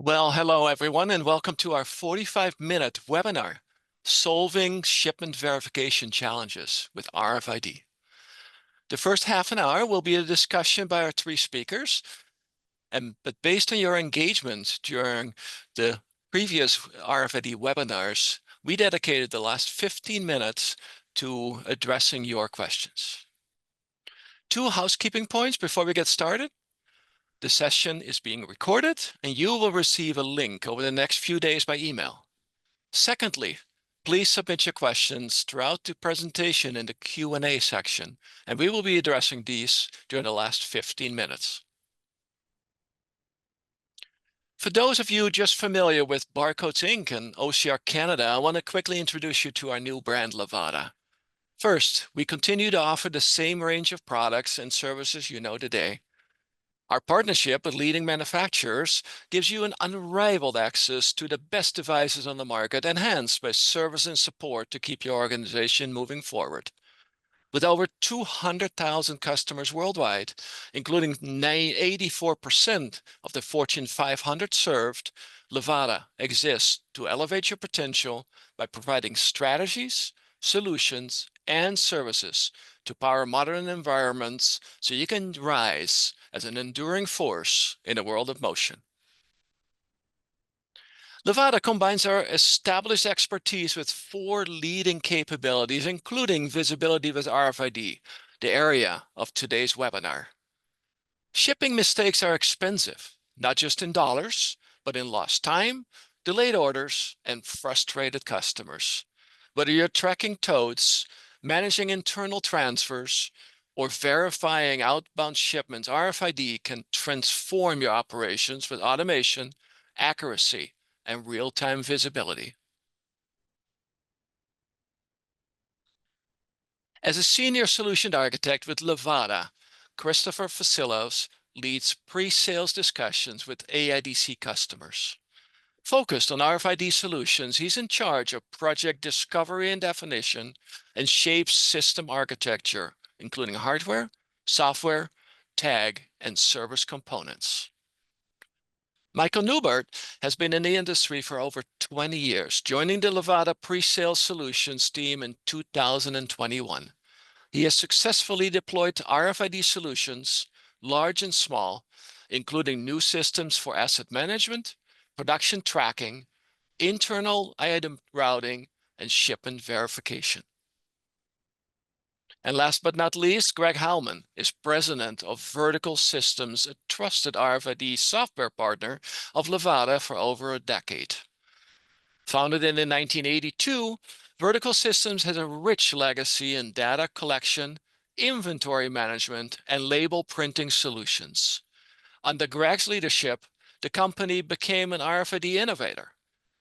Well, hello everyone, and welcome to our 45-minute webinar, Solving Shipment Verification Challenges with RFID. The first half an hour will be a discussion by our three speakers, but based on your engagement during the previous RFID webinars, we dedicated the last 15 minutes to addressing your questions. Two housekeeping points before we get started. The session is being recorded, and you will receive a link over the next few days by email. Secondly, please submit your questions throughout the presentation in the Q&A section, and we will be addressing these during the last 15 minutes. For those of you just familiar with Barcodes Inc. and OCR Canada, I want to quickly introduce you to our new brand, Levada. First, we continue to offer the same range of products and services you know today. Our partnership with leading manufacturers gives you an unrivaled access to the best devices on the market, enhanced by service and support to keep your organization moving forward. With over 200,000 customers worldwide, including 84% of the Fortune 500 served, Levada exists to elevate your potential by providing strategies, solutions, and services to power modern environments so you can rise as an enduring force in a world of motion. Levada combines our established expertise with 4 leading capabilities, including visibility with RFID, the area of today's webinar. Shipping mistakes are expensive, not just in dollars, but in lost time, delayed orders, and frustrated customers. Whether you're tracking totes, managing internal transfers, or verifying outbound shipments, RFID can transform your operations with automation, accuracy, and real-time visibility. As a senior solution architect with Levada, Christopher Facilos leads pre-sales discussions with AIDC customers. Focused on RFID solutions, he's in charge of project discovery and definition and shapes system architecture, including hardware, software, tag, and service components. Michael Newbert has been in the industry for over 20 years, joining the Levada pre-sales solutions team in 2021. He has successfully deployed RFID solutions, large and small, including new systems for asset management, production tracking, internal item routing, and shipment verification. And last but not least, Greg Howman is president of Vertical Systems, a trusted RFID software partner of Levada for over a decade. Founded in 1982, Vertical Systems has a rich legacy in data collection, inventory management, and label printing solutions. Under Greg's leadership, the company became an RFID innovator,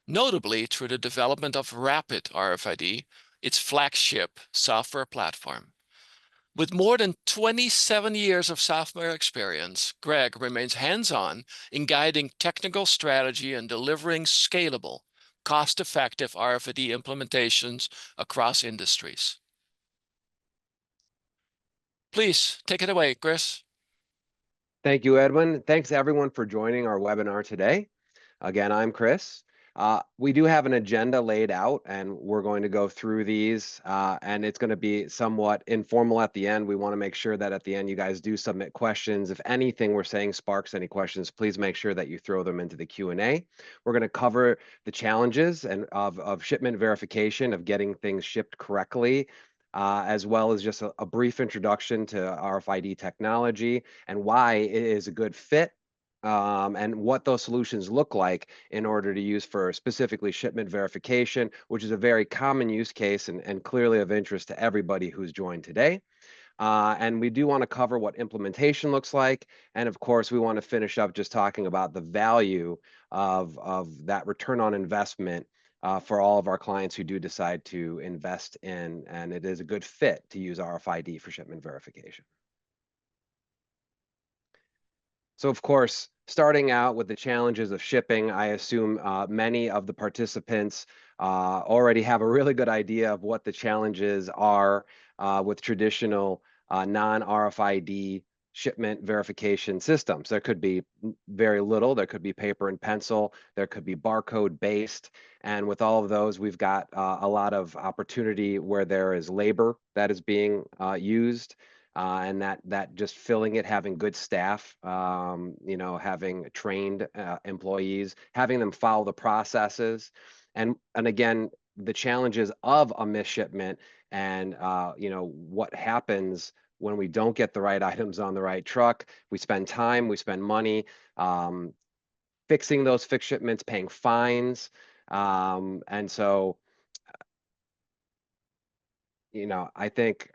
notably through the development of Rapid RFID, its flagship software platform. With more than 27 years of software experience, Greg remains hands-on in guiding technical strategy and delivering scalable, cost-effective RFID implementations across industries. Please take it away, Chris. Thank you, Edwin. Thanks everyone for joining our webinar today. Again, I'm Chris. We do have an agenda laid out, and we're going to go through these, and it's going to be somewhat informal at the end. We want to make sure that at the end you guys do submit questions. If anything we're saying sparks any questions, please make sure that you throw them into the Q&A. We're going to cover the challenges of shipment verification, of getting things shipped correctly, as well as just a brief introduction to RFID technology and why it is a good fit, and what those solutions look like in order to use for specifically shipment verification, which is a very common use case and clearly of interest to everybody who's joined today. And we do want to cover what implementation looks like. And of course, we want to finish up just talking about the value of that return on investment for all of our clients who do decide to invest in, and it is a good fit to use RFID for shipment verification. So of course, starting out with the challenges of shipping, I assume many of the participants already have a really good idea of what the challenges are with traditional non-RFID shipment verification systems. There could be very little, there could be paper and pencil, there could be barcode based. And with all of those, we've got a lot of opportunity where there is labor that is being used. And that just filling it, having good staff, having trained employees, having them follow the processes, and again, the challenges of a misshipment and what happens when we don't get the right items on the right truck. We spend time, we spend money fixing those fixed shipments, paying fines. And so, I think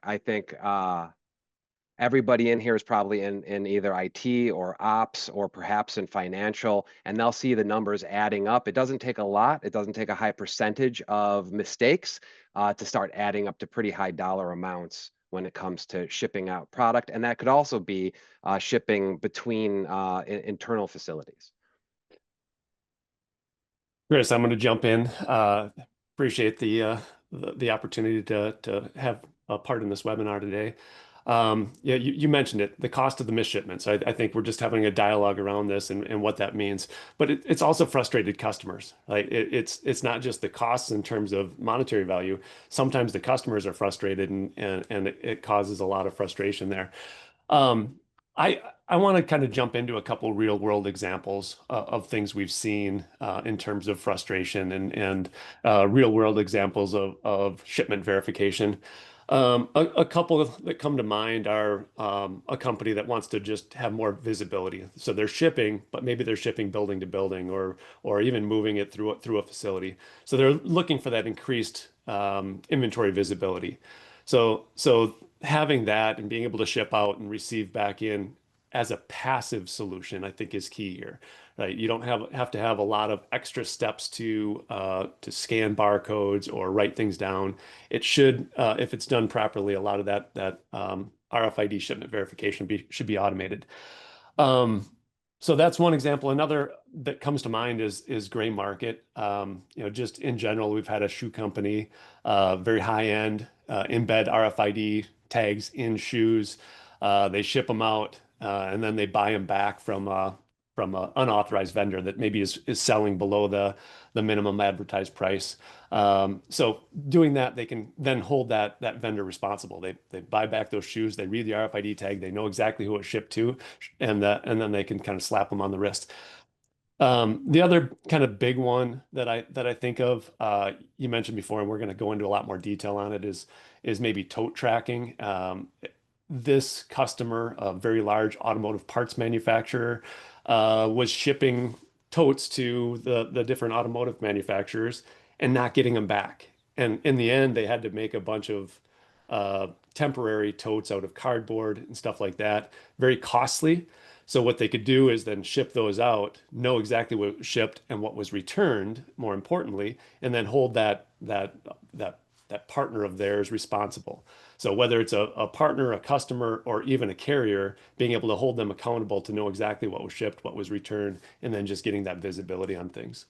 everybody in here is probably in either IT or ops or perhaps in financial, and they'll see the numbers adding up. It doesn't take a lot. It doesn't take a high percentage of mistakes to start adding up to pretty high dollar amounts when it comes to shipping out product. And that could also be shipping between internal facilities. Chris, I'm going to jump in. Appreciate the opportunity to have a part in this webinar today. Yeah, you mentioned it, the cost of the misshipments. I think we're just having a dialogue around this and what that means. But it's also frustrated customers. Like it's not just the costs in terms of monetary value. Sometimes the customers are frustrated and it causes a lot of frustration there. Um, I want to kind of jump into a couple real world examples of things we've seen in terms of frustration and real world examples of shipment verification. A couple that come to mind are a company that wants to just have more visibility. So they're shipping, but maybe they're shipping building to building or even moving it through a facility. So they're looking for that increased inventory visibility. So having that and being able to ship out and receive back in as a passive solution, I think is key here. Right? You don't have to have a lot of extra steps to scan barcodes or write things down. It should, if it's done properly, a lot of that RFID shipment verification should be automated. So that's one example. Another that comes to mind is gray market. Just in general, we've had a shoe company, very high end, embed RFID tags in shoes. They ship them out, and then they buy them back from an unauthorized vendor that maybe is selling below the minimum advertised price. So doing that, they can then hold that vendor responsible. They buy back those shoes, they read the RFID tag, they know exactly who it shipped to, and then they can kind of slap them on the wrist. The other kind of big one that I think of, you mentioned before, and we're going to go into a lot more detail on it, is maybe tote tracking. This customer, a very large automotive parts manufacturer, was shipping totes to the different automotive manufacturers and not getting them back. And in the end, they had to make a bunch of temporary totes out of cardboard and stuff like that, very costly. So what they could do is then ship those out, know exactly what was shipped and what was returned, more importantly, and then hold that partner of theirs responsible. So whether it's a partner, a customer, or even a carrier, being able to hold them accountable to know exactly what was shipped, what was returned, and then just getting that visibility on things.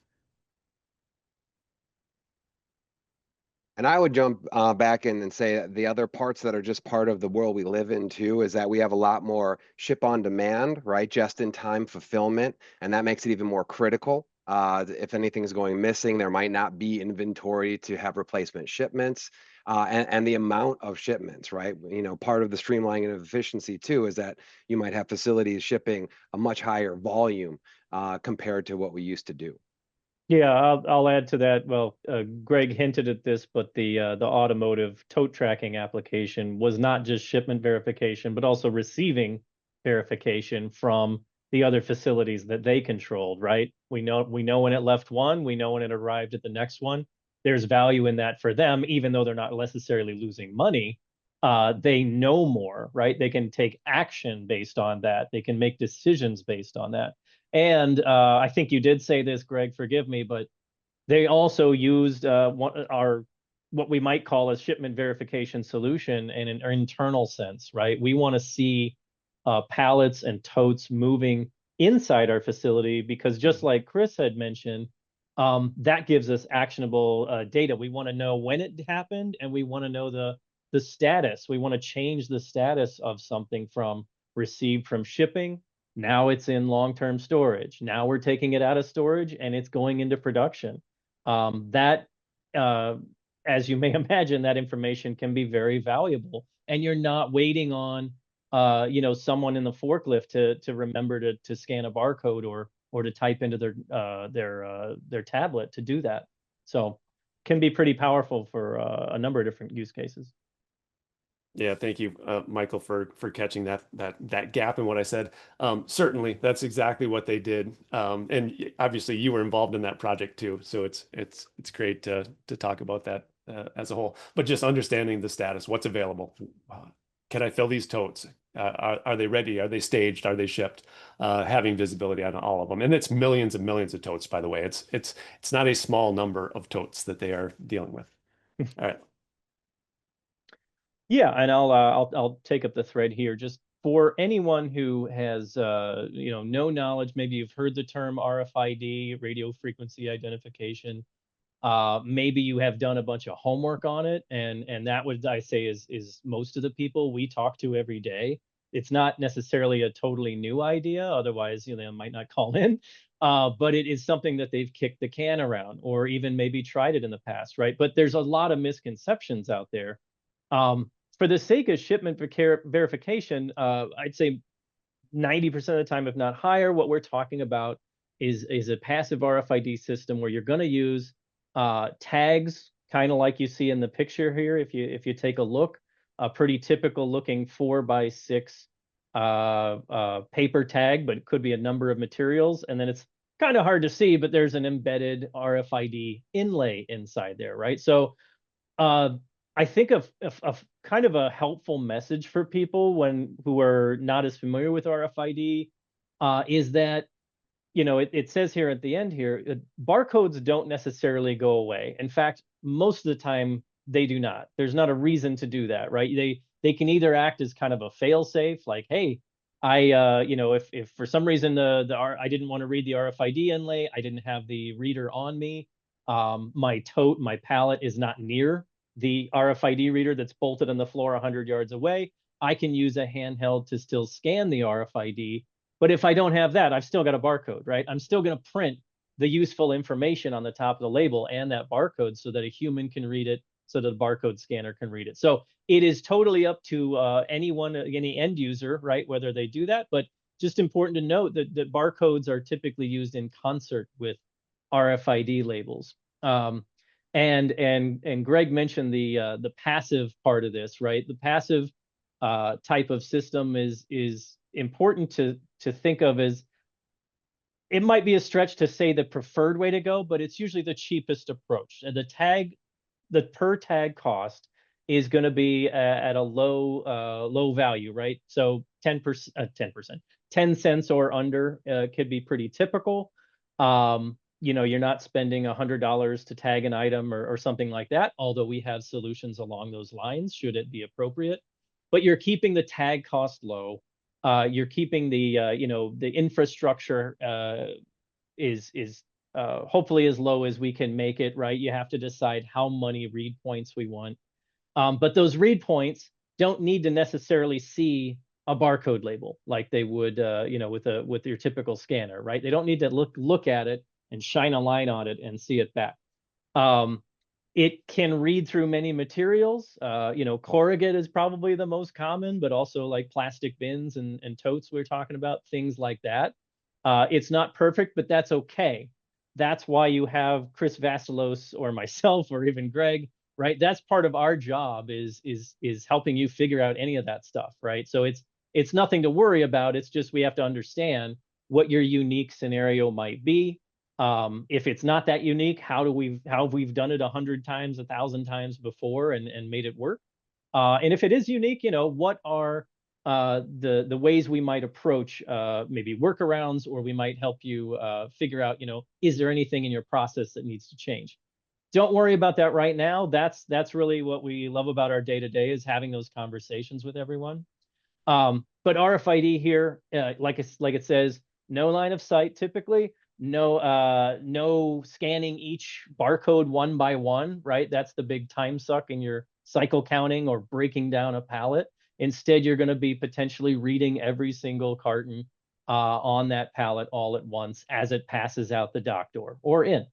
And I would jump back in and say that the other parts that are just part of the world we live in too is that we have a lot more ship on demand, right? Just in time fulfillment. And that makes it even more critical. If anything is going missing, there might not be inventory to have replacement shipments. And the amount of shipments, right? Part of the streamlining of efficiency too is that you might have facilities shipping a much higher volume compared to what we used to do. Yeah, I'll add to that. Well, Greg hinted at this, but the automotive tote tracking application was not just shipment verification, but also receiving verification from the other facilities that they controlled, right? We know when it left one, we know when it arrived at the next one. There's value in that for them, even though they're not necessarily losing money. They know more, right? They can take action based on that. They can make decisions based on that. And I think you did say this, Greg, forgive me, but they also used what we might call a shipment verification solution in an internal sense, right? We want to see pallets and totes moving inside our facility because just like Chris had mentioned, that gives us actionable data. We want to know when it happened and we want to know the status. We want to change the status of something from received from shipping. Now it's in long-term storage. Now we're taking it out of storage and it's going into production. As you may imagine, that information can be very valuable, and you're not waiting on someone in the forklift to remember to scan a barcode or to type into their tablet to do that. So can be pretty powerful for a number of different use cases. Yeah, thank you, Michael, for catching that gap in what I said. Certainly, that's exactly what they did, and obviously you were involved in that project too. So it's great to talk about that as a whole. But just understanding the status, what's available. Can I fill these totes? Are they ready? Are they staged? Are they shipped? Having visibility on all of them, and it's millions and millions of totes. By the way, it's not a small number of totes that they are dealing with. All right. Yeah, and I'll take up the thread here. Just for anyone who has no knowledge, maybe you've heard the term RFID, radio frequency identification. Maybe you have done a bunch of homework on it, and that would, I say, is most of the people we talk to every day. It's not necessarily a totally new idea, otherwise they might not call in. But it is something that they've kicked the can around, or even maybe tried it in the past, right? But there's a lot of misconceptions out there. For the sake of shipment verification, I'd say 90% of the time, if not higher, what we're talking about is a passive RFID system where you're going to use tags, kind of like you see in the picture here. If you take a look, a pretty typical looking 4x6 paper tag, but it could be a number of materials, and then it's kind of hard to see, but there's an embedded RFID inlay inside there, right? So I think of kind of a helpful message for people who are not as familiar with RFID is that, it says here at the end here, barcodes don't necessarily go away. In fact, most of the time they do not. There's not a reason to do that, right? They can either act as kind of a fail-safe, like, hey, if for some reason I didn't want to read the RFID inlay, I didn't have the reader on me, my pallet is not near the RFID reader that's bolted on the floor 100 yards away, I can use a handheld to still scan the RFID. But if I don't have that, I've still got a barcode, right? I'm still going to print the useful information on the top of the label and that barcode so that a human can read it, so that the barcode scanner can read it. So it is totally up to any end user, right, whether they do that. But just important to note that barcodes are typically used in concert with RFID labels. And Greg mentioned the passive part of this, right? The passive type of system is important to think of as, it might be a stretch to say the preferred way to go, but it's usually the cheapest approach. And the per tag cost is going to be at a low value, right? So 10 cents or under could be pretty typical. You're not spending $100 to tag an item or something like that, although we have solutions along those lines should it be appropriate. But you're keeping the tag cost low. You're keeping the infrastructure is hopefully as low as we can make it, right? You have to decide how many read points we want. But those read points don't need to necessarily see a barcode label like they would, with your typical scanner, right? They don't need to look at it and shine a line on it and see it back. It can read through many materials. Corrugate is probably the most common, but also like plastic bins and totes we're talking about, things like that. It's not perfect, but that's okay. That's why you have Chris Vassilos or myself or even Greg, right? That's part of our job is helping you figure out any of that stuff, right? So it's nothing to worry about. It's just we have to understand what your unique scenario might be. If it's not that unique, how we've done it 100 times, 1,000 times before and made it work. And if it is unique, what are the ways we might approach maybe workarounds, or we might help you figure out, is there anything in your process that needs to change? Don't worry about that right now. That's really what we love about our day-to-day, is having those conversations with everyone. But RFID here, like it says, no line of sight typically. No scanning each barcode one by one, right? That's the big time suck in your cycle counting or breaking down a pallet. Instead, you're going to be potentially reading every single carton on that pallet all at once as it passes out the dock door or in.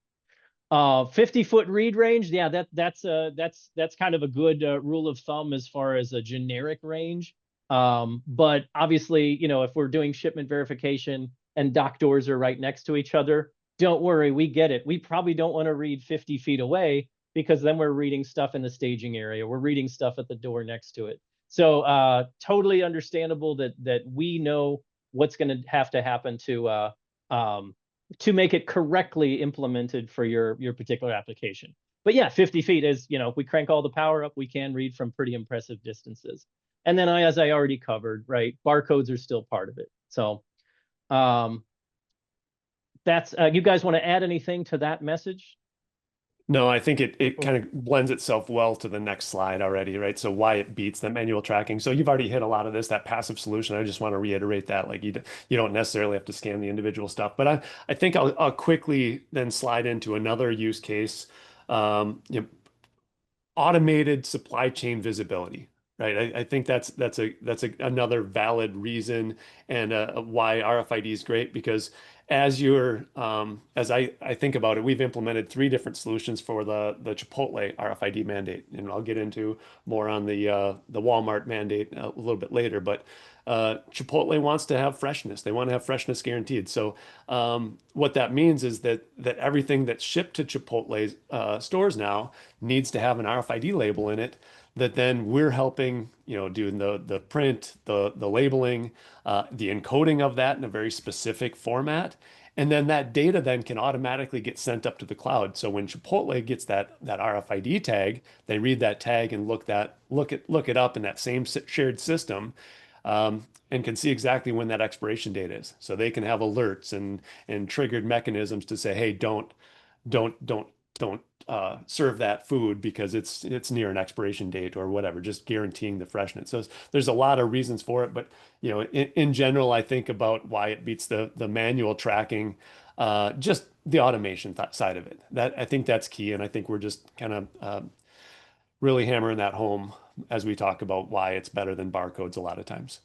50-foot read range, yeah, that's kind of a good rule of thumb as far as a generic range. But obviously, you know, if we're doing shipment verification and dock doors are right next to each other, don't worry, we get it. We probably don't want to read 50 feet away, because then we're reading stuff in the staging area. We're reading stuff at the door next to it. So totally understandable that we know what's going to have to happen to make it correctly implemented for your particular application. But yeah, 50 feet is, you know, if we crank all the power up, we can read from pretty impressive distances. And then as I already covered, right, barcodes are still part of it. So that's, you guys want to add anything to that message? No, I think it kind of blends itself well to the next slide already, right? So why it beats the manual tracking. So you've already hit a lot of this, that passive solution. I just want to reiterate that, like you don't necessarily have to scan the individual stuff. But I think I'll quickly then slide into another use case, you know, automated supply chain visibility. Right. I think that's another valid reason, and why RFID is great, because as I think about it, we've implemented 3 different solutions for the Chipotle RFID mandate, and I'll get into more on the Walmart mandate a little bit later. But Chipotle wants to have freshness; they want to have freshness guaranteed. So what that means is that everything that's shipped to Chipotle's stores now needs to have an RFID label in it, that then we're helping, you know, doing the print, the labeling, the encoding of that in a very specific format. And then that data then can automatically get sent up to the cloud. So when Chipotle gets that RFID tag, they read that tag and look it up in that same shared system, and can see exactly when that expiration date is. So they can have alerts and triggered mechanisms to say, hey, don't serve that food because it's near an expiration date or whatever, just guaranteeing the freshness. So there's a lot of reasons for it, but you know, in general, I think about why it beats the manual tracking, just the automation side of it. That, I think that's key, and I think we're just kind of really hammering that home as we talk about why it's better than barcodes a lot of times.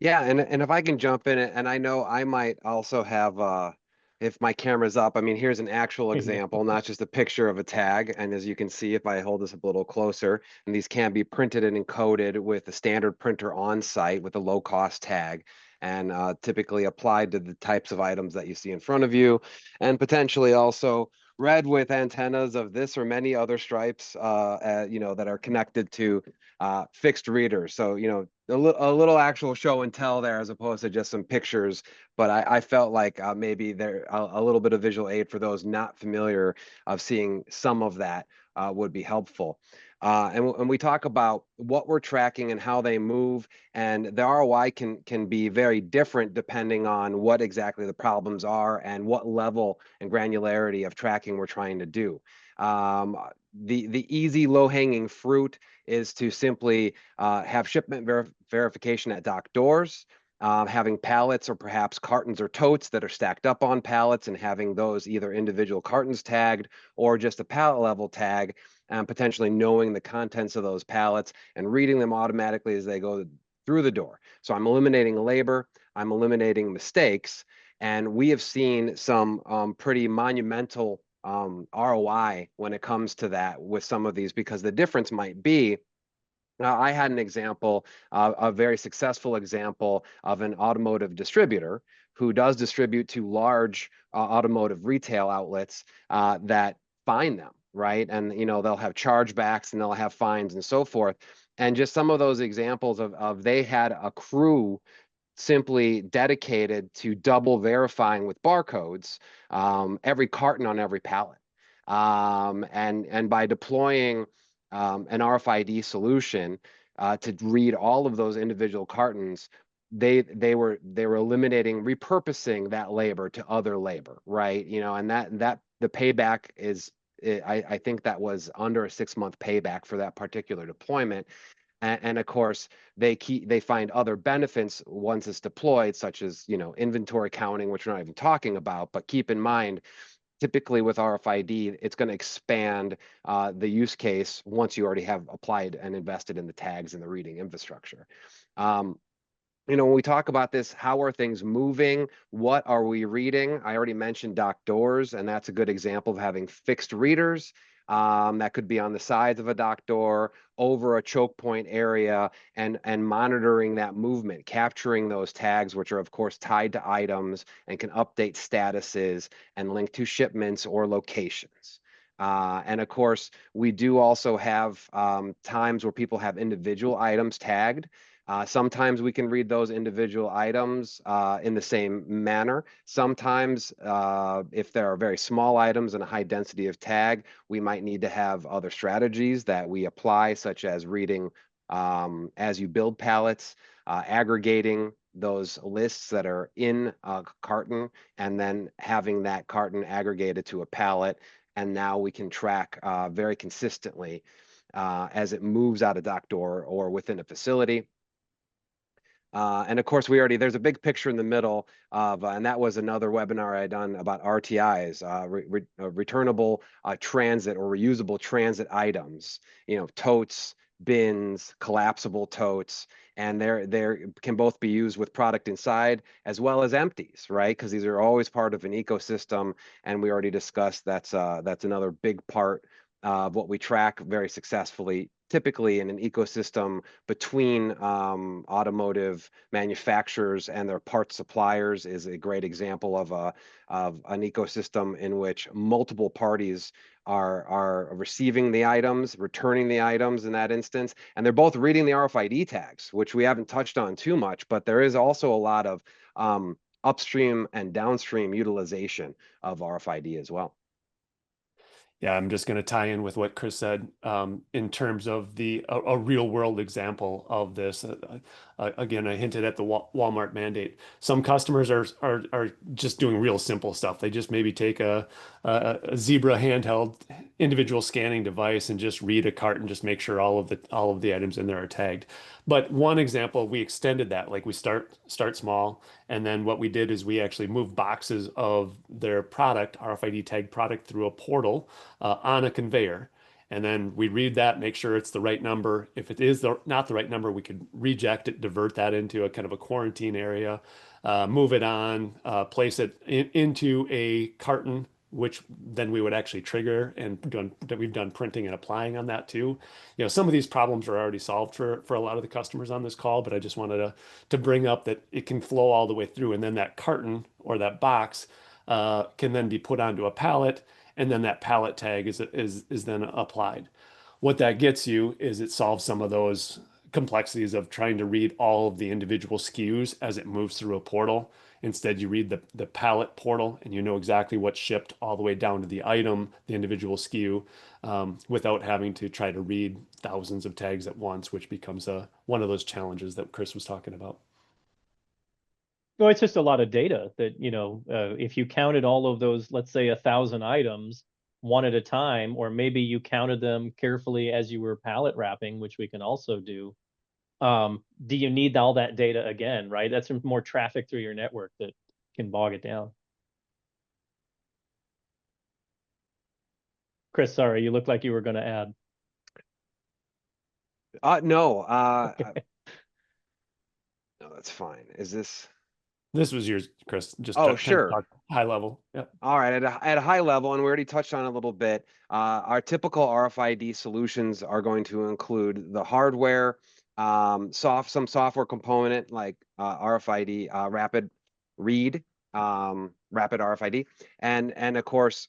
Yeah, and if I can jump in, and I know I might also have if my camera's up, I mean, here's an actual example, not just a picture of a tag. And as you can see, if I hold this up a little closer, and these can be printed and encoded with a standard printer on site with a low cost tag, and typically applied to the types of items that you see in front of you, and potentially also read with antennas of this or many other stripes, you know, that are connected to fixed readers. So, you know, a little actual show and tell there, as opposed to just some pictures. But I felt like maybe there a little bit of visual aid for those not familiar of seeing some of that would be helpful. And we talk about what we're tracking and how they move, and the ROI can be very different depending on what exactly the problems are and what level and granularity of tracking we're trying to do. The easy low-hanging fruit is to simply have shipment verification at dock doors, having pallets or perhaps cartons or totes that are stacked up on pallets, and having those either individual cartons tagged or just a pallet level tag, and potentially knowing the contents of those pallets and reading them automatically as they go through the door. So I'm eliminating labor, I'm eliminating mistakes, and we have seen some pretty monumental ROI when it comes to that with some of these, because the difference might be, I had an example, a very successful example of an automotive distributor who does distribute to large automotive retail outlets that fine them, right? And, you know, they'll have chargebacks and they'll have fines and so forth. And just some of those examples of they had a crew simply dedicated to double verifying with barcodes every carton on every pallet. And by deploying an RFID solution to read all of those individual cartons, they were eliminating, repurposing that labor to other labor, right? You know, and that the payback is, I think that was under a 6-month payback for that particular deployment. And of course, they find other benefits once it's deployed, such as, you know, inventory counting, which we're not even talking about. But keep in mind, typically with RFID, it's going to expand the use case once you already have applied and invested in the tags and the reading infrastructure. When we talk about this, how are things moving? What are we reading? I already mentioned dock doors, and that's a good example of having fixed readers. That could be on the sides of a dock door, over a choke point area, and monitoring that movement, capturing those tags, which are of course tied to items and can update statuses and link to shipments or locations. And of course, we do also have times where people have individual items tagged. Sometimes we can read those individual items in the same manner. Sometimes, if there are very small items and a high density of tag, we might need to have other strategies that we apply, such as reading as you build pallets, aggregating those lists that are in a carton, and then having that carton aggregated to a pallet. And now we can track very consistently as it moves out a dock door or within a facility. And of course, there's a big picture in the middle of, and that was another webinar I done about RTIs, returnable transit or reusable transit items, totes, bins, collapsible totes, and they can both be used with product inside as well as empties, right? Because these are always part of an ecosystem, and we already discussed that's another big part of what we track very successfully, typically in an ecosystem between automotive manufacturers and their parts suppliers is a great example of an ecosystem in which multiple parties are receiving the items, returning the items in that instance, and they're both reading the RFID tags, which we haven't touched on too much, but there is also a lot of upstream and downstream utilization of RFID as well. Yeah, I'm just going to tie in with what Chris said in terms of a real world example of this. Again, I hinted at the Walmart mandate. Some customers are just doing real simple stuff. They just maybe take a Zebra handheld individual scanning device and just read a cart and just make sure all of the items in there are tagged. But one example, we extended that. Like we start small, and then what we did is we actually moved boxes of their product, RFID tag product, through a portal on a conveyor. And then we read that, make sure it's the right number. If it is not the right number, we could reject it, divert that into a kind of a quarantine area, move it on, place it into a carton, which then we would actually trigger, and we've done printing and applying on that too. Some of these problems are already solved for a lot of the customers on this call, but I just wanted to bring up that it can flow all the way through, and then that carton or that box can then be put onto a pallet, and then that pallet tag is then applied. What that gets you is it solves some of those complexities of trying to read all of the individual SKUs as it moves through a portal. Instead, you read the pallet portal, and you know exactly what's shipped all the way down to the item, the individual SKU, without having to try to read thousands of tags at once, which becomes one of those challenges that Chris was talking about. Well, it's just a lot of data that, if you counted all of those, let's say 1,000 items one at a time, or maybe you counted them carefully as you were pallet wrapping, which we can also do. Do you need all that data again, right? That's more traffic through your network that can bog it down. Chris, sorry, you looked like you were going to add. No, no, that's fine. Is this? This was yours, Chris. Just sure. Kind of high level. Yep. All right, at a high level, and we already touched on it a little bit, our typical RFID solutions are going to include the hardware, some software component like RFID, rapid read, rapid RFID, and of course,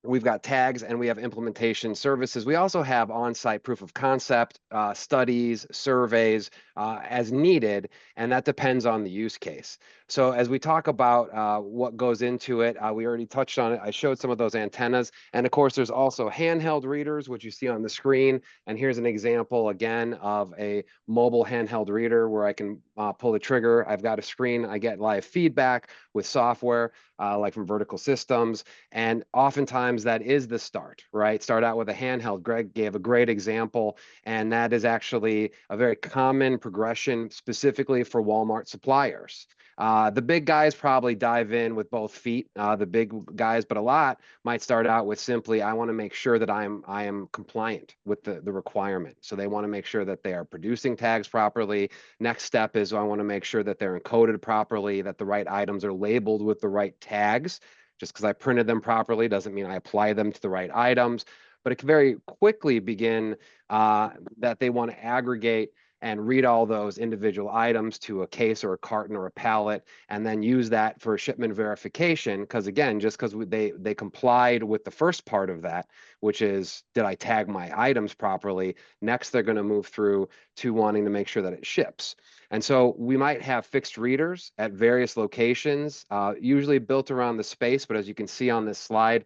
we've got tags and we have implementation services. We also have on-site proof of concept, studies, surveys as needed, and that depends on the use case. So as we talk about what goes into it, we already touched on it. I showed some of those antennas. And of course, there's also handheld readers, which you see on the screen. And here's an example again of a mobile handheld reader where I can pull the trigger, I've got a screen, I get live feedback with software, like from Vertical Systems. And oftentimes that is the start, right? Start out with a handheld. Greg gave a great example, and that is actually a very common progression specifically for Walmart suppliers. The big guys probably dive in with both feet, the big guys, but a lot might start out with simply, I want to make sure that I am compliant with the requirement. So they want to make sure that they are producing tags properly. Next step is I want to make sure that they're encoded properly, that the right items are labeled with the right tags. Just because I printed them properly doesn't mean I apply them to the right items. But it can very quickly begin that they want to aggregate and read all those individual items to a case or a carton or a pallet, and then use that for shipment verification. Because again, just because they complied with the first part of that, which is, did I tag my items properly? Next, they're going to move through to wanting to make sure that it ships. And so we might have fixed readers at various locations, usually built around the space. But as you can see on this slide,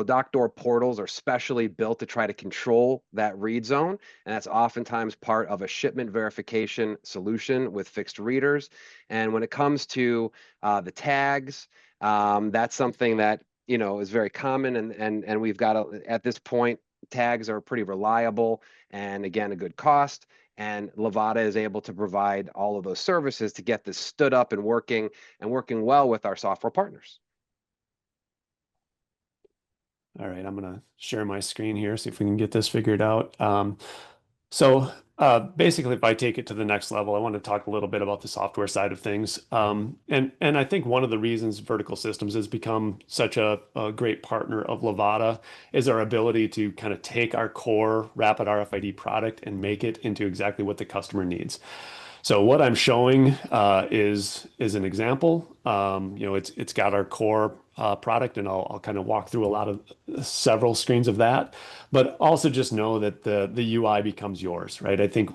dock door portals are specially built to try to control that read zone. And that's oftentimes part of a shipment verification solution with fixed readers. And when it comes to the tags, that's something that, is very common. And we've got, at this point, tags are pretty reliable and, again, a good cost. And Levada is able to provide all of those services to get this stood up and working well with our software partners. All right, I'm going to share my screen here, see if we can get this figured out. So basically, if I take it to the next level, I want to talk a little bit about the software side of things. And I think one of the reasons Vertical Systems has become such a great partner of Levada is our ability to kind of take our core rapid RFID product and make it into exactly what the customer needs. So what I'm showing is an example. It's got our core product, and I'll kind of walk through several screens of that. But also just know that the UI becomes yours, right? I think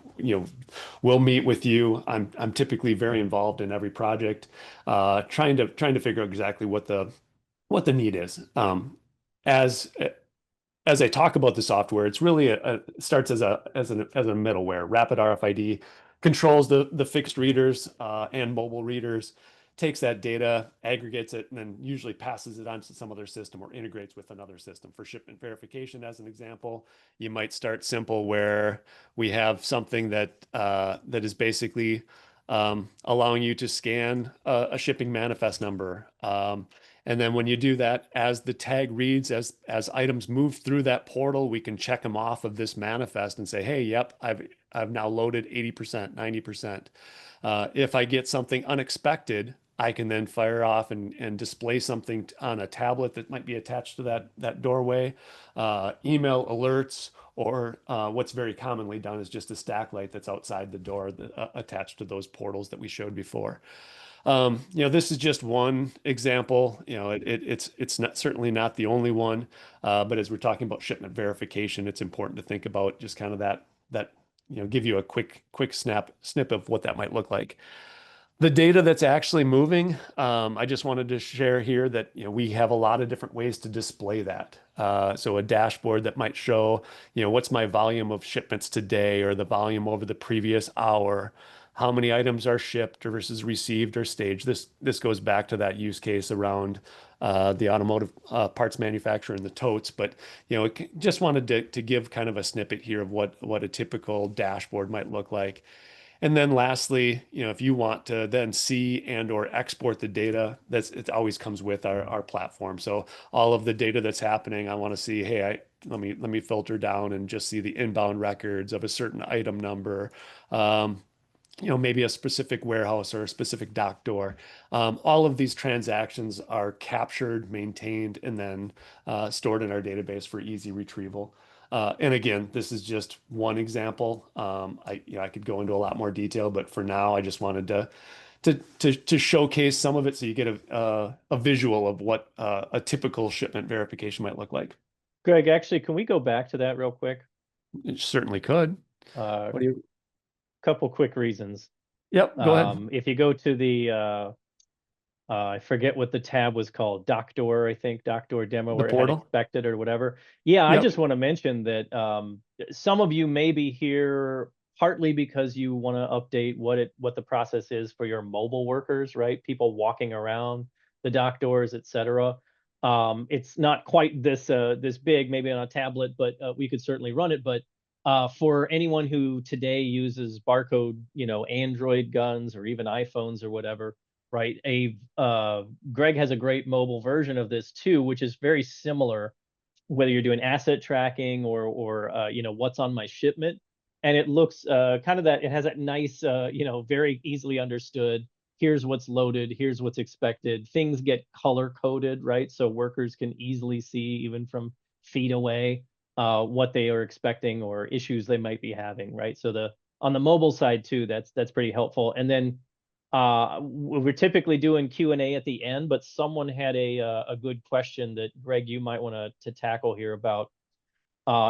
we'll meet with you. I'm typically very involved in every project, trying to figure out exactly what the need is. As I talk about the software, it's really it starts as a middleware. Rapid RFID controls the fixed readers and mobile readers, takes that data, aggregates it, and then usually passes it on to some other system or integrates with another system. For shipment verification, as an example, you might start simple where we have something that is basically allowing you to scan a shipping manifest number. And then when you do that, as the tag reads, as items move through that portal, we can check them off of this manifest and say, hey, yep, I've now loaded 80%, 90%. If I get something unexpected, I can then fire off and display something on a tablet that might be attached to that doorway, email alerts, or what's very commonly done is just a stack light that's outside the door attached to those portals that we showed before. This is just one example. It's not certainly not the only one, but as we're talking about shipment verification, it's important to think about just kind of that give you a quick snip of what that might look like. The data that's actually moving, I just wanted to share here that we have a lot of different ways to display that. So a dashboard that might show what's my volume of shipments today, or the volume over the previous hour, how many items are shipped versus received or staged. This goes back to that use case around the automotive parts manufacturer and the totes, but just wanted to give kind of a snippet here of what a typical dashboard might look like. And then lastly, if you want to then see and or export the data, it always comes with our platform. So all of the data that's happening, I want to see, hey, let me filter down and just see the inbound records of a certain item number. Maybe a specific warehouse or a specific dock door. All of these transactions are captured, maintained, and then stored in our database for easy retrieval. And again, this is just one example. I could go into a lot more detail, but for now, I just wanted to showcase some of it so you get a visual of what a typical shipment verification might look like. Greg, actually, can we go back to that real quick? It certainly could. What do you? Couple quick reasons. Yep, go ahead. If you go to the I forget what the tab was called, dock door, I think, dock door demo, The or portal? had expected or whatever. Yeah, I Yep. just want to mention that some of you may be here partly because you want to update what the process is for your mobile workers, right? People walking around the dock doors, et cetera. It's not quite this big, maybe on a tablet, but we could certainly run it. But for anyone who today uses barcode, Android guns or even iPhones or whatever, right? Greg has a great mobile version of this too, which is very similar, whether you're doing asset tracking or what's on my shipment. And it looks kind of it has that nice, very easily understood. Here's what's loaded. Here's what's expected. Things get color coded, right? So workers can easily see, even from feet away, what they are expecting or issues they might be having, right? So on the mobile side too, that's pretty helpful. And then we're typically doing Q&A at the end, but someone had a good question that, Greg, you might want to tackle here about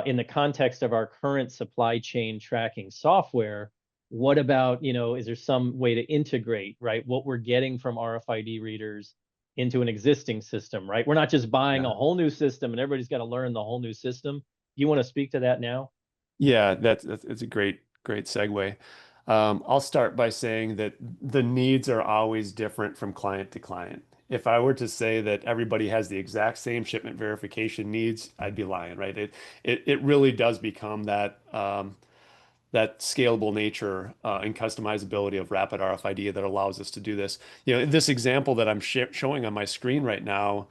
in the context of our current supply chain tracking software. What about, is there some way to integrate, right, what we're getting from RFID readers into an existing system, right? We're not just buying a whole new system and everybody's got to learn the whole new system. You want to speak to that now? Yeah, it's a great segue. I'll start by saying that the needs are always different from client to client. If I were to say that everybody has the exact same shipment verification needs, I'd be lying, right? It really does become that scalable nature and customizability of rapid RFID that allows us to do this. This example that I'm showing on my screen right now,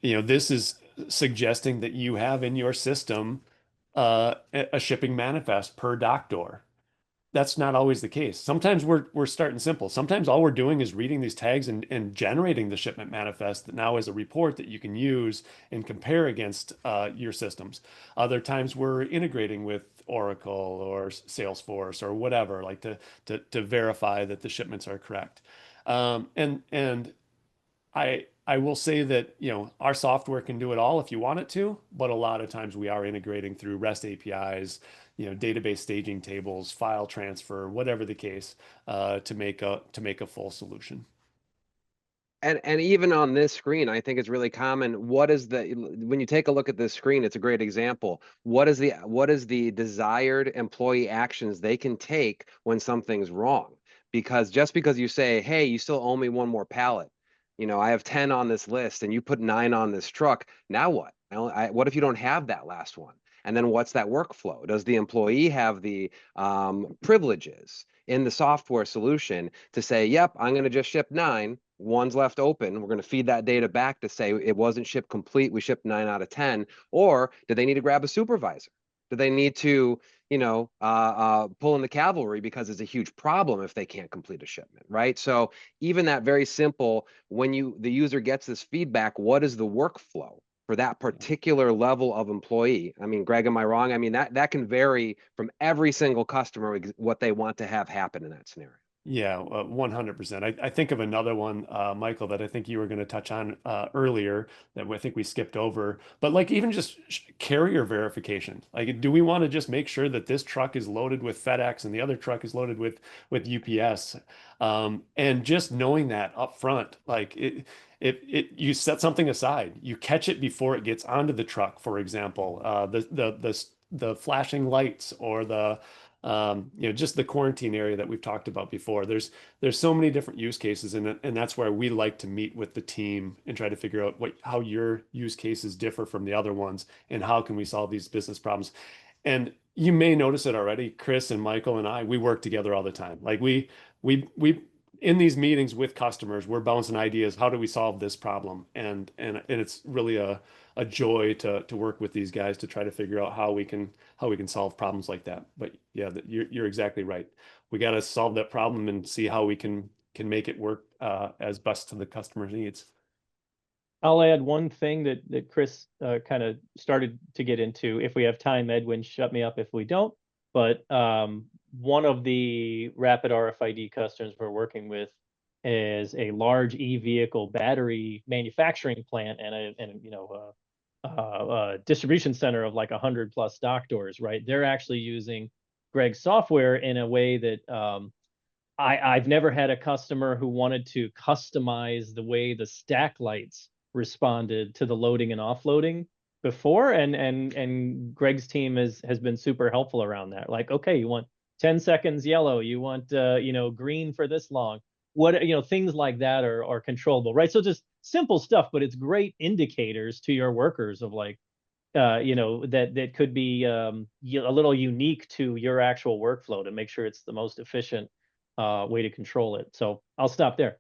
this is suggesting that you have in your system a shipping manifest per dock door. That's not always the case. Sometimes we're starting simple. Sometimes all we're doing is reading these tags and generating the shipment manifest that now is a report that you can use and compare against your systems. Other times we're integrating with Oracle or Salesforce or whatever, like to verify that the shipments are correct. And I will say that, our software can do it all if you want it to, but a lot of times we are integrating through REST APIs, database staging tables, file transfer, whatever the case, to make a full solution. And even on this screen, I think it's really common. When you take a look at this screen, it's a great example. What is the desired employee actions they can take when something's wrong? Because just because you say, hey, you still owe me one more pallet, I have 10 on this list and you put 9 on this truck. Now what? What if you don't have that last one? And then what's that workflow? Does the employee have the privileges in the software solution to say, yep, I'm going to just ship 9, one's left open, we're going to feed that data back to say it wasn't shipped complete, we shipped 9 out of 10? Or do they need to grab a supervisor? Do they need to, pull in the cavalry because it's a huge problem if they can't complete a shipment, right? So even that very simple, when the user gets this feedback, what is the workflow for that particular level of employee? I mean, Greg, am I wrong? I mean, that can vary from every single customer, what they want to have happen in that scenario. Yeah, 100%. I think of another one, Michael, that I think you were going to touch on earlier that I think we skipped over. But like even just carrier verification. Like, do we want to just make sure that this truck is loaded with FedEx and the other truck is loaded with UPS? And just knowing that up front, like you set something aside, you catch it before it gets onto the truck, for example, the flashing lights or just the quarantine area that we've talked about before. There's so many different use cases, and that's where we like to meet with the team and try to figure out how your use cases differ from the other ones and how can we solve these business problems. And you may notice it already, Chris and Michael and I, we work together all the time. Like we in these meetings with customers, we're bouncing ideas. How do we solve this problem? And it's really a joy to work with these guys to try to figure out how we can solve problems like that. But yeah, you're exactly right. We got to solve that problem and see how we can make it work as best to the customer's needs. I'll add one thing that Chris kind of started to get into. If we have time, Edwin, shut me up if we don't. But one of the rapid RFID customers we're working with is a large e-vehicle battery manufacturing plant and a distribution center of like 100+ dock doors, right? They're actually using Greg's software in a way that I've never had a customer who wanted to customize the way the stack lights responded to the loading and offloading before, and Greg's team has been super helpful around that. Like, okay, you want 10 seconds yellow, you want green for this long. What, things like that are controllable, right? So just simple stuff, but it's great indicators to your workers of like, that could be a little unique to your actual workflow to make sure it's the most efficient way to control it. So I'll stop there.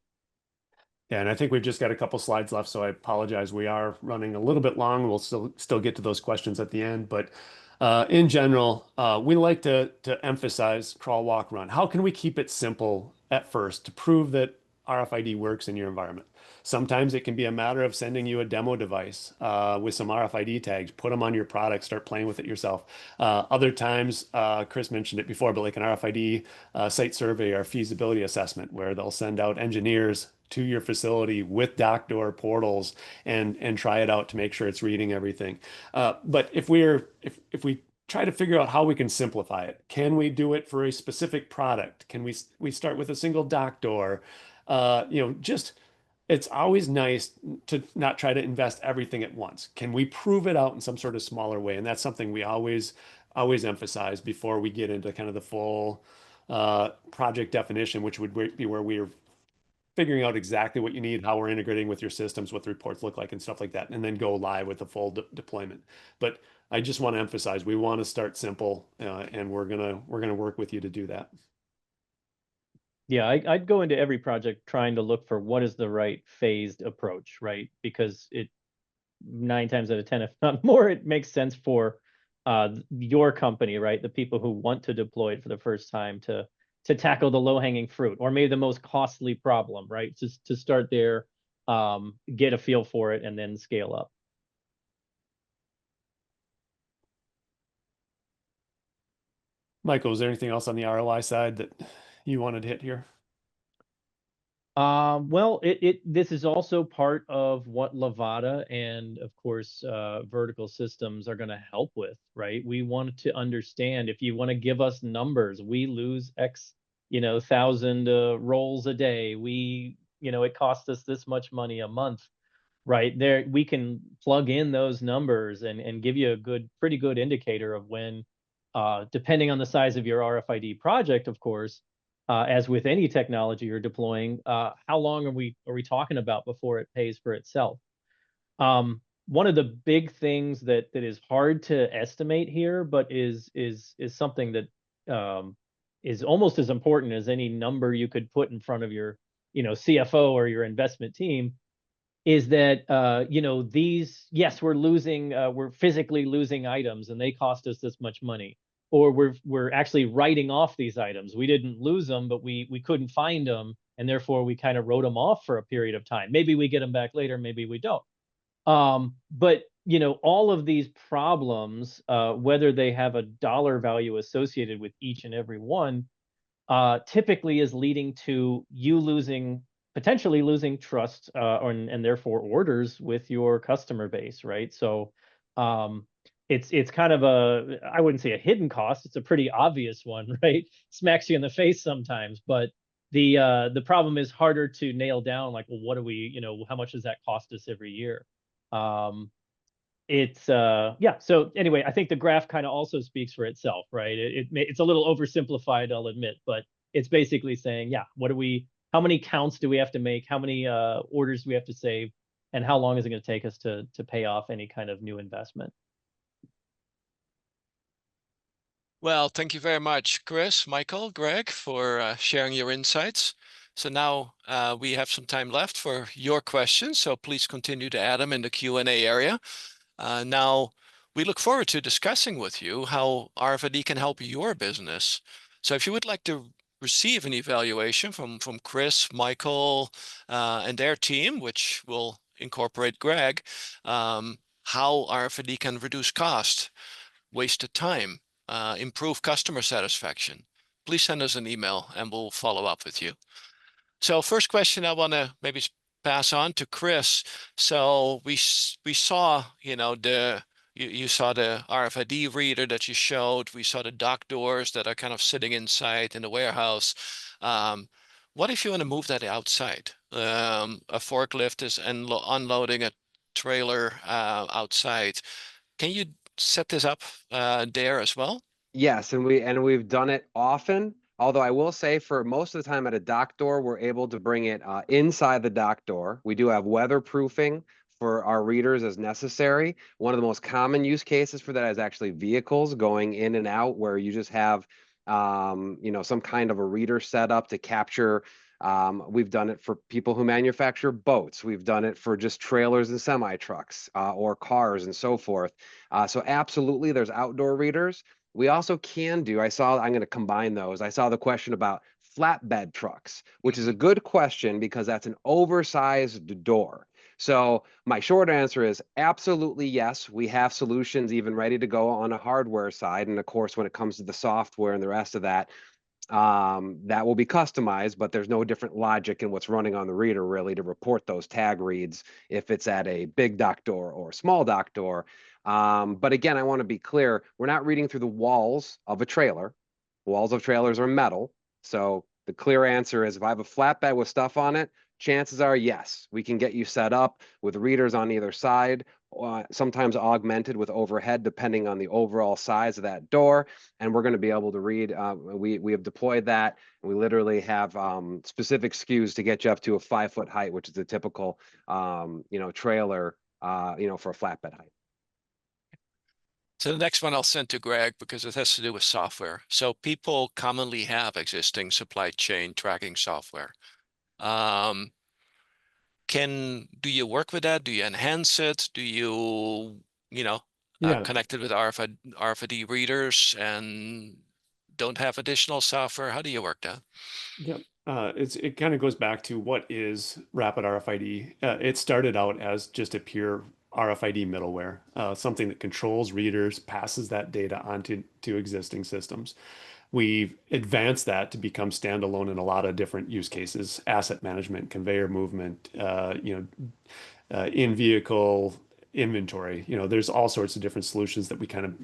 Yeah, and I think we've just got a couple slides left, so I apologize. We are running a little bit long. We'll still get to those questions at the end, but in general, we like to emphasize crawl, walk, run. How can we keep it simple at first to prove that RFID works in your environment? Sometimes it can be a matter of sending you a demo device with some RFID tags, put them on your product, start playing with it yourself. Other times, Chris mentioned it before, but like an RFID site survey or feasibility assessment where they'll send out engineers to your facility with dock door portals and try it out to make sure it's reading everything. But if we try to figure out how we can simplify it, can we do it for a specific product? Can we start with a single dock door? Just it's always nice to not try to invest everything at once. Can we prove it out in some sort of smaller way? And that's something we always emphasize before we get into kind of the full project definition, which would be where we're figuring out exactly what you need, how we're integrating with your systems, what the reports look like and stuff like that, and then go live with the full deployment. But I just want to emphasize, we want to start simple, and we're gonna work with you to do that. Yeah, I'd go into every project trying to look for what is the right phased approach, right? Because it 9 times out of 10, if not more, it makes sense for your company, right? The people who want to deploy it for the first time to tackle the low-hanging fruit, or maybe the most costly problem, right? Just to start there, get a feel for it, and then scale up. Michael, is there anything else on the ROI side that you wanted to hit here? Well, this is also part of what Levada and of course Vertical Systems are going to help with, right? We want to understand, if you want to give us numbers, we lose X, 1,000 rolls a day. It costs us this much money a month, right? There we can plug in those numbers and give you a pretty good indicator of when, depending on the size of your RFID project, of course. As with any technology you're deploying, how long are we talking about before it pays for itself? One of the big things that is hard to estimate here, but is something that is almost as important as any number you could put in front of your CFO or your investment team, is that yes, we're physically losing items and they cost us this much money, or we're actually writing off these items. We didn't lose them, but we couldn't find them, and therefore we kind of wrote them off for a period of time. Maybe we get them back later, maybe we don't. But all of these problems, whether they have a dollar value associated with each and every one, typically is leading to you potentially losing trust, and therefore orders with your customer base, right? So it's kind of I wouldn't say a hidden cost, it's a pretty obvious one, right? Smacks you in the face sometimes, but the problem is harder to nail down, like, well, what do we, how much does that cost us every year? Yeah, so anyway, I think the graph kind of also speaks for itself, right? It's a little oversimplified, I'll admit, but it's basically saying, yeah, how many counts do we have to make? How many orders do we have to save? And how long is it going to take us to pay off any kind of new investment? Well, thank you very much, Chris, Michael, Greg, for sharing your insights. So now we have some time left for your questions, so please continue to add them in the Q&A area. Now, we look forward to discussing with you how RFID can help your business. So if you would like to receive an evaluation from Chris, Michael, and their team, which will incorporate Greg, how RFID can reduce cost, wasted time, improve customer satisfaction, please send us an email and we'll follow up with you. So first question I want to maybe pass on to Chris. So we saw, you saw the RFID reader that you showed. We saw the dock doors that are kind of sitting inside in the warehouse. What if you want to move that outside? A forklift is unloading a trailer outside. Can you set this up there as well? Yes, and we've done it often. Although I will say, for most of the time at a dock door, we're able to bring it inside the dock door. We do have weatherproofing for our readers as necessary. One of the most common use cases for that is actually vehicles going in and out, where you just have some kind of a reader set up to capture. We've done it for people who manufacture boats. We've done it for just trailers and semi trucks or cars and so forth. So absolutely, there's outdoor readers. We also can do, I'm going to combine those. I saw the question about flatbed trucks, which is a good question because that's an oversized door. So my short answer is absolutely yes. We have solutions even ready to go on a hardware side. And of course, when it comes to the software and the rest of that, that will be customized, but there's no different logic in what's running on the reader really to report those tag reads if it's at a big dock door or a small dock door. But again, I want to be clear, we're not reading through the walls of a trailer. Walls of trailers are metal. So the clear answer is if I have a flatbed with stuff on it, chances are yes, we can get you set up with readers on either side, sometimes augmented with overhead, depending on the overall size of that door. And we're going to be able to read. We have deployed that. And we literally have specific SKUs to get you up to a 5-foot height, which is a typical trailer for a flatbed height. So the next one I'll send to Greg because it has to do with software. So people commonly have existing supply chain tracking software. Do you work with that? Do you enhance it? Do you, Yeah. connect it with RFID readers and don't have additional software? How do you work that? Yeah. It kind of goes back to what is rapid RFID. It started out as just a pure RFID middleware, something that controls readers, passes that data onto existing systems. We've advanced that to become standalone in a lot of different use cases: asset management, conveyor movement, in-vehicle inventory. There's all sorts of different solutions that we kind of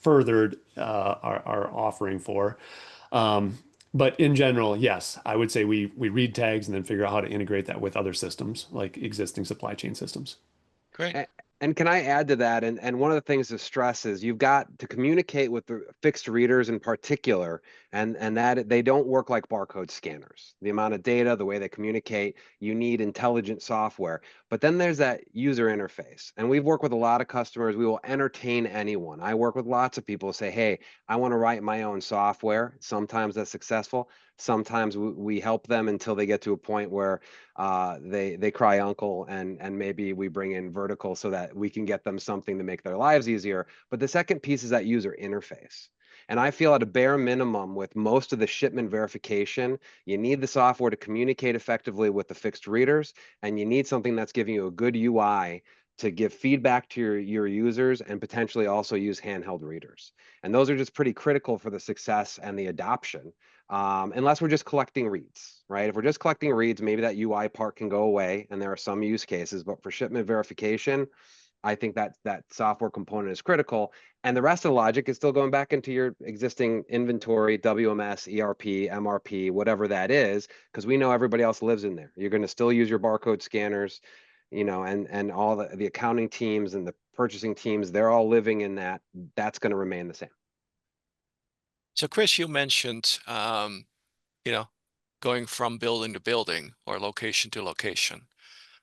furthered our offering for. But in general, yes, I would say we read tags and then figure out how to integrate that with other systems, like existing supply chain systems. Great. And can I add to that? And one of the things to stress is you've got to communicate with the fixed readers in particular, and that they don't work like barcode scanners. The amount of data, the way they communicate, you need intelligent software. But then there's that user interface. And we've worked with a lot of customers. We will entertain anyone. I work with lots of people who say, hey, I want to write my own software. Sometimes that's successful. Sometimes we help them until they get to a point where they cry uncle, and maybe we bring in vertical so that we can get them something to make their lives easier. But the second piece is that user interface. And I feel at a bare minimum with most of the shipment verification, you need the software to communicate effectively with the fixed readers, and you need something that's giving you a good UI to give feedback to your users and potentially also use handheld readers. And those are just pretty critical for the success and the adoption. Unless we're just collecting reads, right? If we're just collecting reads, maybe that UI part can go away, and there are some use cases, but for shipment verification, I think that software component is critical. And the rest of the logic is still going back into your existing inventory, WMS, ERP, MRP, whatever that is, because we know everybody else lives in there. You're going to still use your barcode scanners, and all the accounting teams and the purchasing teams, they're all living in that. That's going to remain the same. So Chris, you mentioned, going from building to building or location to location.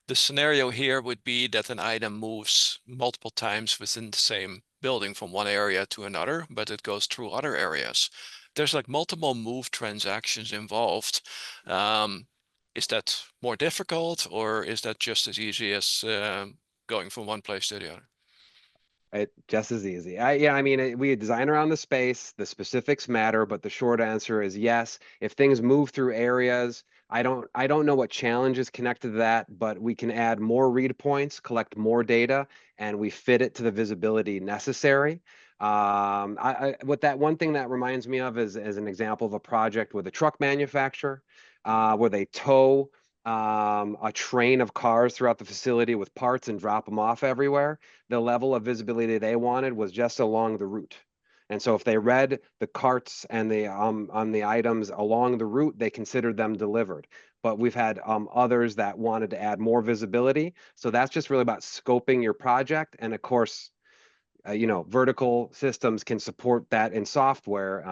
The scenario here would be that an item moves multiple times within the same building from one area to another, but it goes through other areas. There's like multiple move transactions involved. Is that more difficult, or is that just as easy as going from one place to the other? Just as easy. I mean, we design around the space, the specifics matter, but the short answer is yes. If things move through areas, I don't know what challenges connected to that, but we can add more read points, collect more data, and we fit it to the visibility necessary. What that one thing that reminds me of is an example of a project with a truck manufacturer, where they tow a train of cars throughout the facility with parts and drop them off everywhere. The level of visibility they wanted was just along the route. And so if they read the carts and the on the items along the route, they considered them delivered. But we've had others that wanted to add more visibility. So that's just really about scoping your project. And of course, vertical systems can support that in software.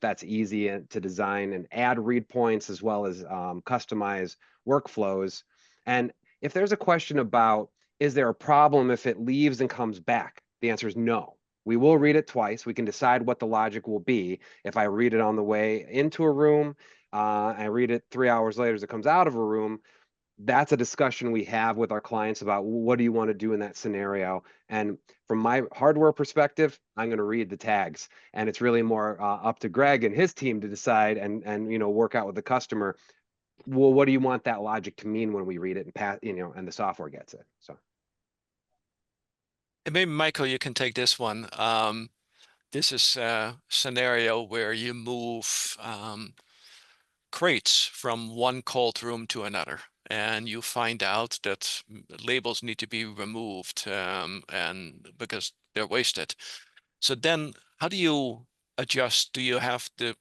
That's easy to design and add read points as well as customize workflows. And if there's a question about, is there a problem if it leaves and comes back? The answer is no. We will read it twice. We can decide what the logic will be. If I read it on the way into a room, I read it 3 hours later as it comes out of a room, that's a discussion we have with our clients about what do you want to do in that scenario. And from my hardware perspective, I'm going to read the tags, and it's really more up to Greg and his team to decide and work out with the customer. Well, what do you want that logic to mean when we read it and pass, and the software gets it. So. And maybe Michael, you can take this one. This is a scenario where you move crates from one cold room to another, and you find out that labels need to be removed and because they're wasted. So then how do you adjust? Do you have the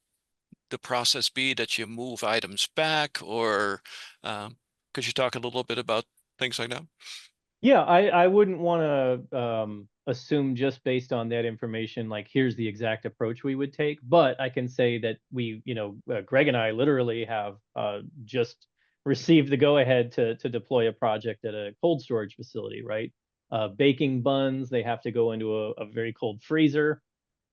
process be that you move items back, or could you talk a little bit about things like that? Yeah, I wouldn't want to assume just based on that information, like here's the exact approach we would take. But I can say that Greg and I literally have just received the go-ahead to deploy a project at a cold storage facility, right? Baking buns, they have to go into a very cold freezer.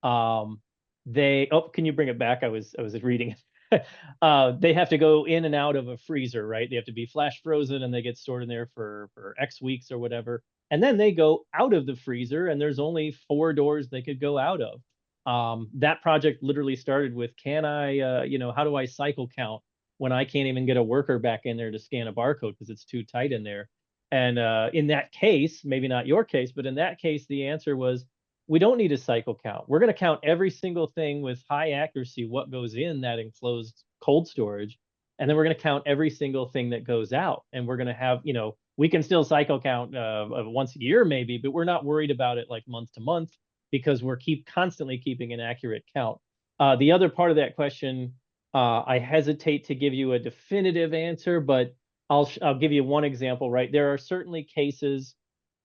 Can you bring it back? I was reading it. They have to go in and out of a freezer, right? They have to be flash frozen and they get stored in there for X weeks or whatever. And then they go out of the freezer and there's only 4 doors they could go out of. That project literally started with, how do I cycle count when I can't even get a worker back in there to scan a barcode because it's too tight in there? And in that case, maybe not your case, but in that case, the answer was, we don't need a cycle count. We're going to count every single thing with high accuracy, what goes in that enclosed cold storage. And then we're going to count every single thing that goes out. And we're going to have, we can still cycle count once a year maybe, but we're not worried about it like month to month because we're constantly keeping an accurate count. The other part of that question, I hesitate to give you a definitive answer, but I'll give you one example, right? There are certainly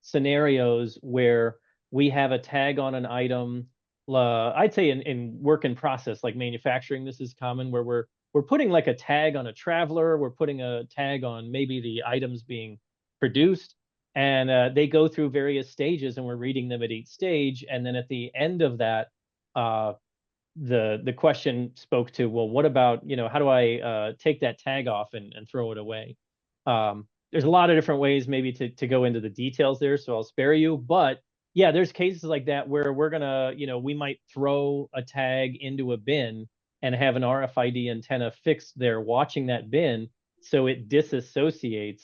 scenarios where we have a tag on an item. I'd say in work in process, like manufacturing, this is common where we're putting like a tag on a traveler, we're putting a tag on maybe the items being produced, and they go through various stages, and we're reading them at each stage. And then at the end of that, the question spoke to, well, what about, how do I take that tag off and throw it away? There's a lot of different ways maybe to go into the details there, so I'll spare you. But yeah, there's cases like that where we're gonna, we might throw a tag into a bin and have an RFID antenna fixed there watching that bin, so it disassociates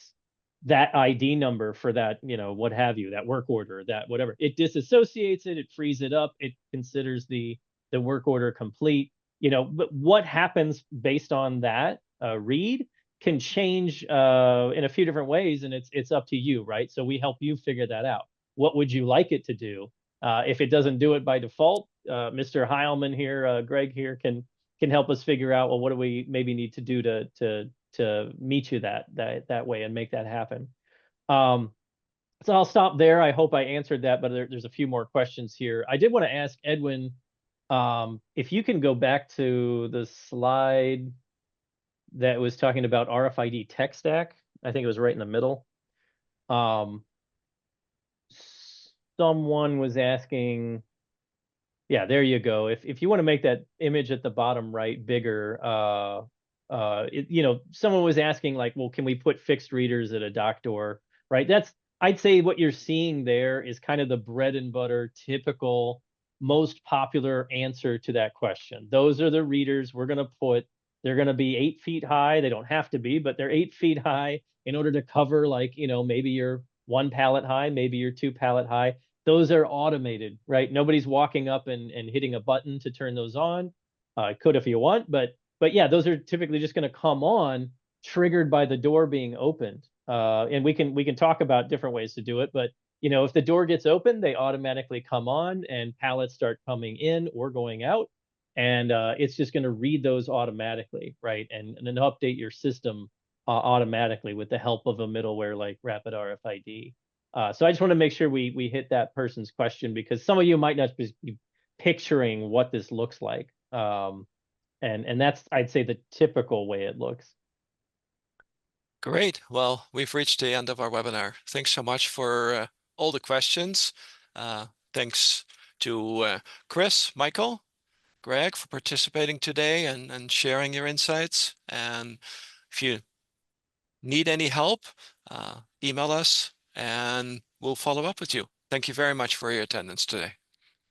that ID number for that, what have you, that work order, that whatever. It disassociates it, it frees it up, it considers the work order complete. But what happens based on that read can change in a few different ways, and it's up to you, right? So we help you figure that out. What would you like it to do? If it doesn't do it by default, Mr. Heilman here, Greg here can help us figure out, well, what do we maybe need to do to meet you that way and make that happen. So I'll stop there. I hope I answered that, but there's a few more questions here. I did want to ask Edwin, if you can go back to the slide that was talking about RFID tech stack. I think it was right in the middle. Someone was asking, yeah, there you go. If you want to make that image at the bottom right bigger, someone was asking like, well, can we put fixed readers at a dock door, right? I'd say what you're seeing there is kind of the bread and butter, typical, most popular answer to that question. Those are the readers we're going to put. They're going to be 8 feet high. They don't have to be, but they're 8 feet high in order to cover, like, maybe you're 1 pallet high, maybe you're 2 pallet high. Those are automated, right? Nobody's walking up and hitting a button to turn those on. Could if you want, but yeah, those are typically just going to come on triggered by the door being opened. And we can talk about different ways to do it, but if the door gets open, they automatically come on and pallets start coming in or going out. And it's just going to read those automatically, right? And then update your system automatically with the help of a middleware like Rapid RFID. So I just want to make sure we hit that person's question, because some of you might not be picturing what this looks like. And that's, I'd say, the typical way it looks. Great. Well, we've reached the end of our webinar. Thanks so much for all the questions. Thanks to Chris, Michael, Greg for participating today and sharing your insights. And if you need any help, email us and we'll follow up with you. Thank you very much for your attendance today.